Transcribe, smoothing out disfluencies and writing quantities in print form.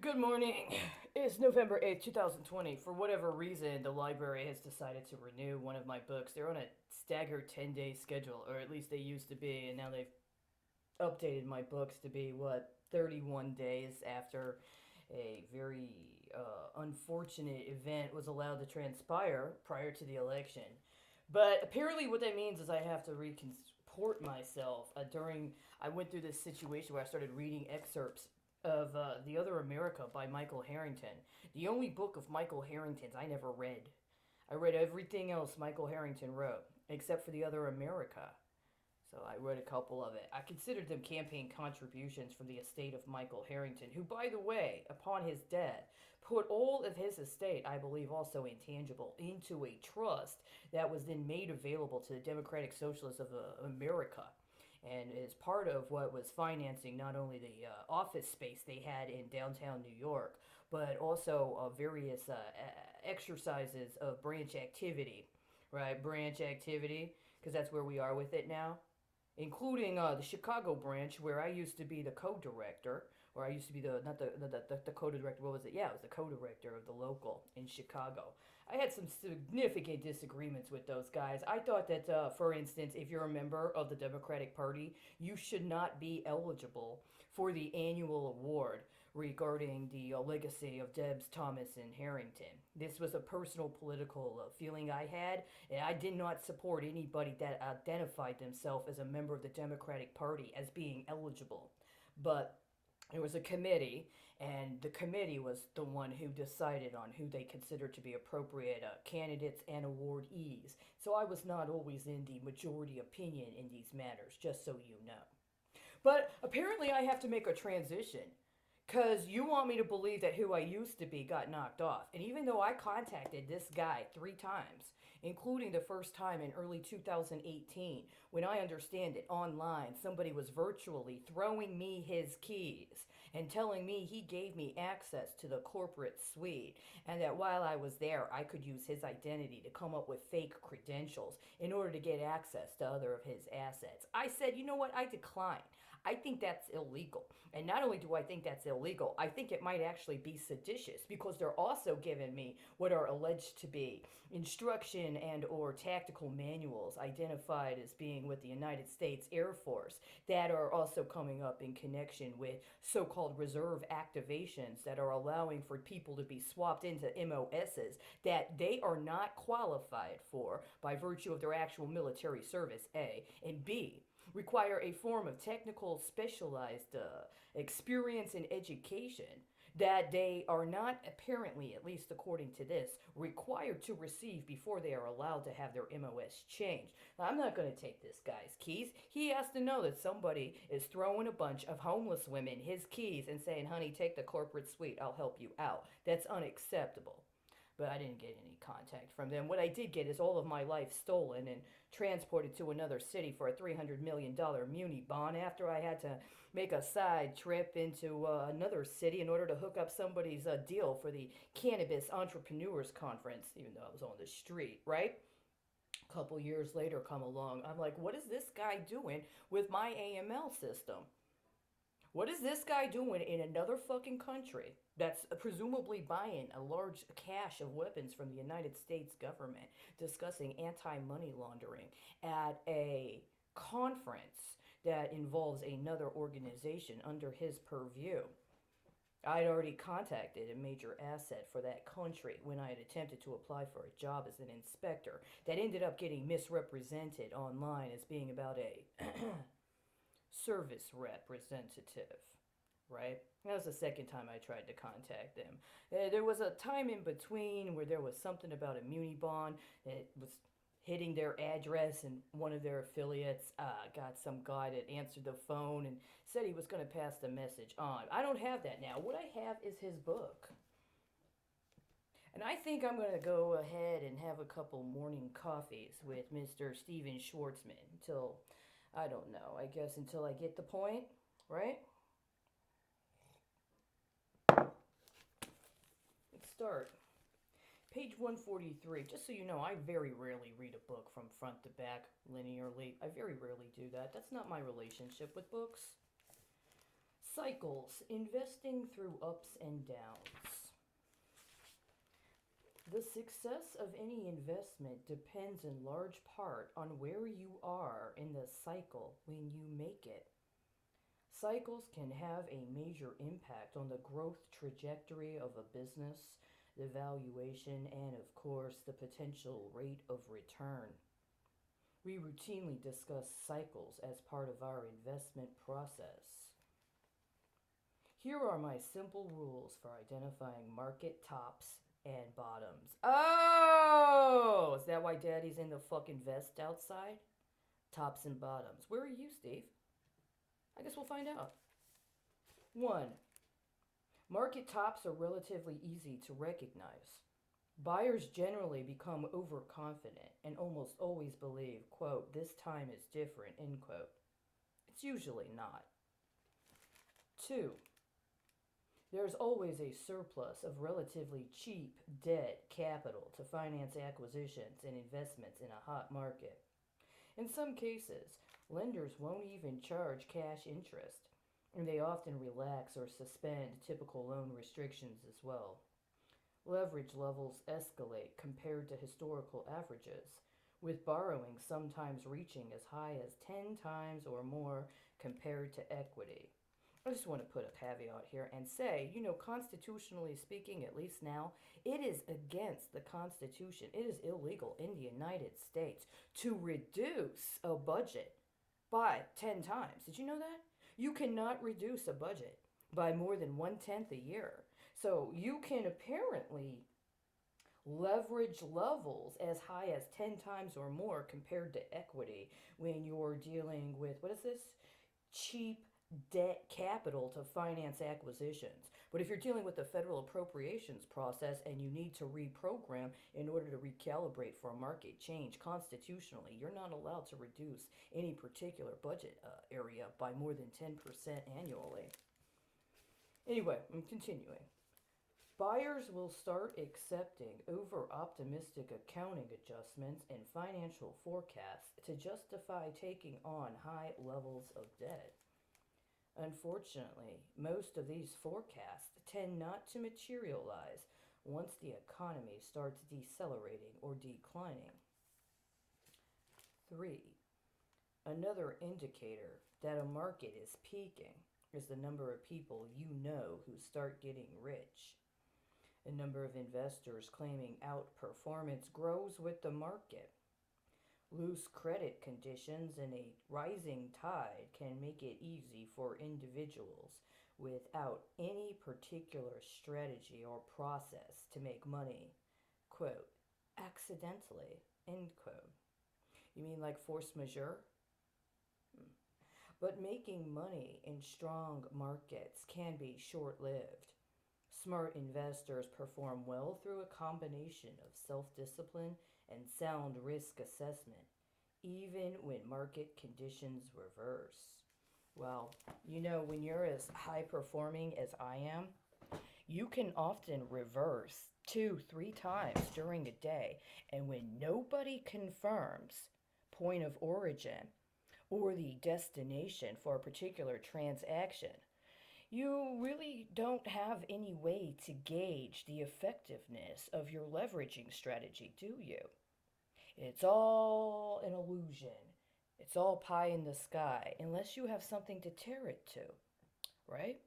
Good morning. It's November 8th, 2020. For whatever reason, the library has decided to renew one of my books. They're on a staggered 10-day schedule, or at least they used to be, and now they've updated my books to be, 31 days after a very unfortunate event was allowed to transpire prior to the election. But apparently, what that means is I have to recomport myself. I went through this situation where I started reading excerpts of The Other America by Michael Harrington. The only book of Michael Harrington's I never read. I read everything else Michael Harrington wrote, except for The Other America. So I read a couple of it. I considered them campaign contributions from the estate of Michael Harrington, who, by the way, upon his death, put all of his estate, I believe also intangible, into a trust that was then made available to the Democratic Socialists of America. And is part of what was financing not only the office space they had in downtown New York, but also various exercises of branch activity, right? Branch activity, because that's where we are with it now, including the Chicago branch where I used to be the co-director, or I used to be the not the co-director. What was it? Yeah, it was the co-director of the local in Chicago. I had some significant disagreements with those guys. I thought that, for instance, if you're a member of the Democratic Party, you should not be eligible for the annual award regarding the legacy of Debs, Thomas, and Harrington. This was a personal political feeling I had, and I did not support anybody that identified themselves as a member of the Democratic Party as being eligible. But there was a committee, and the committee was the one who decided on who they considered to be appropriate candidates and awardees. So I was not always in the majority opinion in these matters, just so you know. But apparently, I have to make a transition. Because you want me to believe that who I used to be got knocked off. And even though I contacted this guy 3 times, including the first time in early 2018, when I understand it online, somebody was virtually throwing me his keys and telling me he gave me access to the corporate suite, and that while I was there, I could use his identity to come up with fake credentials in order to get access to other of his assets. I said, you know what? I declined. I think that's illegal. And not only do I think that's illegal, I think it might actually be seditious because they're also giving me what are alleged to be instruction and or tactical manuals identified as being with the United States Air Force that are also coming up in connection with so-called reserve activations that are allowing for people to be swapped into MOSs that they are not qualified for by virtue of their actual military service, A, and B, require a form of technical specialized experience and education that they are not apparently, at least according to this, required to receive before they are allowed to have their MOS changed. Now, I'm not going to take this guy's keys. He has to know that somebody is throwing a bunch of homeless women his keys and saying, honey, take the corporate suite, I'll help you out. That's unacceptable. But I didn't get any contact from them. What I did get is all of my life stolen and transported to another city for a $300 million muni bond after I had to make a side trip into another city in order to hook up somebody's deal for the Cannabis Entrepreneurs Conference, even though I was on the street, right? A couple years later, come along. I'm like, what is this guy doing with my AML system? What is this guy doing in another fucking country that's presumably buying a large cache of weapons from the United States government, discussing anti money laundering at a conference that involves another organization under his purview? I'd already contacted a major asset for that country when I had attempted to apply for a job as an inspector that ended up getting misrepresented online as being about a service representative, right? That was the second time I tried to contact them. There was a time in between where there was something about a muni bond that was hitting their address, and one of their affiliates got some guy that answered the phone and said he was going to pass the message on. I don't have that now. What I have is his book. And I think I'm going to go ahead and have a couple morning coffees with Mr. Steven Schwartzman until, I don't know, I guess until I get the point, right? Let's start. Page 143. Just so you know, I very rarely read a book from front to back linearly. I very rarely do that. That's not my relationship with books. Cycles, investing through ups and downs. The success of any investment depends in large part on where you are in the cycle when you make it. Cycles can have a major impact on the growth trajectory of a business, the valuation, and of course, the potential rate of return. We routinely discuss cycles as part of our investment process. Here are my simple rules for identifying market tops and bottoms. Oh, is that why Daddy's in the fucking vest outside? Tops and bottoms. Where are you, Steve? I guess we'll find out. 1. Market tops are relatively easy to recognize. Buyers generally become overconfident and almost always believe, quote, this time is different, end quote. It's usually not. 2. There's always a surplus of relatively cheap debt capital to finance acquisitions and investments in a hot market. In some cases, lenders won't even charge cash interest, and they often relax or suspend typical loan restrictions as well. Leverage levels escalate compared to historical averages, with borrowing sometimes reaching as high as 10 times or more compared to equity. I just want to put a caveat here and say, constitutionally speaking, at least now, it is against the Constitution. It is illegal in the United States to reduce a budget by 10 times. Did you know that? You cannot reduce a budget by more than 1/10 a year. So you can apparently leverage levels as high as 10 times or more compared to equity when you're dealing with, what is this? Cheap debt capital to finance acquisitions. But if you're dealing with the federal appropriations process and you need to reprogram in order to recalibrate for a market change constitutionally, you're not allowed to reduce any particular budget area by more than 10% annually. Anyway, I'm continuing. Buyers will start accepting over-optimistic accounting adjustments and financial forecasts to justify taking on high levels of debt. Unfortunately, most of these forecasts tend not to materialize once the economy starts decelerating or declining. 3. Another indicator that a market is peaking is the number of people you know who start getting rich. The number of investors claiming outperformance grows with the market. Loose credit conditions and a rising tide can make it easy for individuals without any particular strategy or process to make money, quote, accidentally, end quote. You mean like force majeure? But making money in strong markets can be short-lived. Smart investors perform well through a combination of self-discipline and sound risk assessment, even when market conditions reverse. Well, when you're as high-performing as I am, you can often reverse 2-3 times during a day, and when nobody confirms point of origin or the destination for a particular transaction, you really don't have any way to gauge the effectiveness of your leveraging strategy, do you? It's all an illusion. It's all pie in the sky, unless you have something to tear it to, right?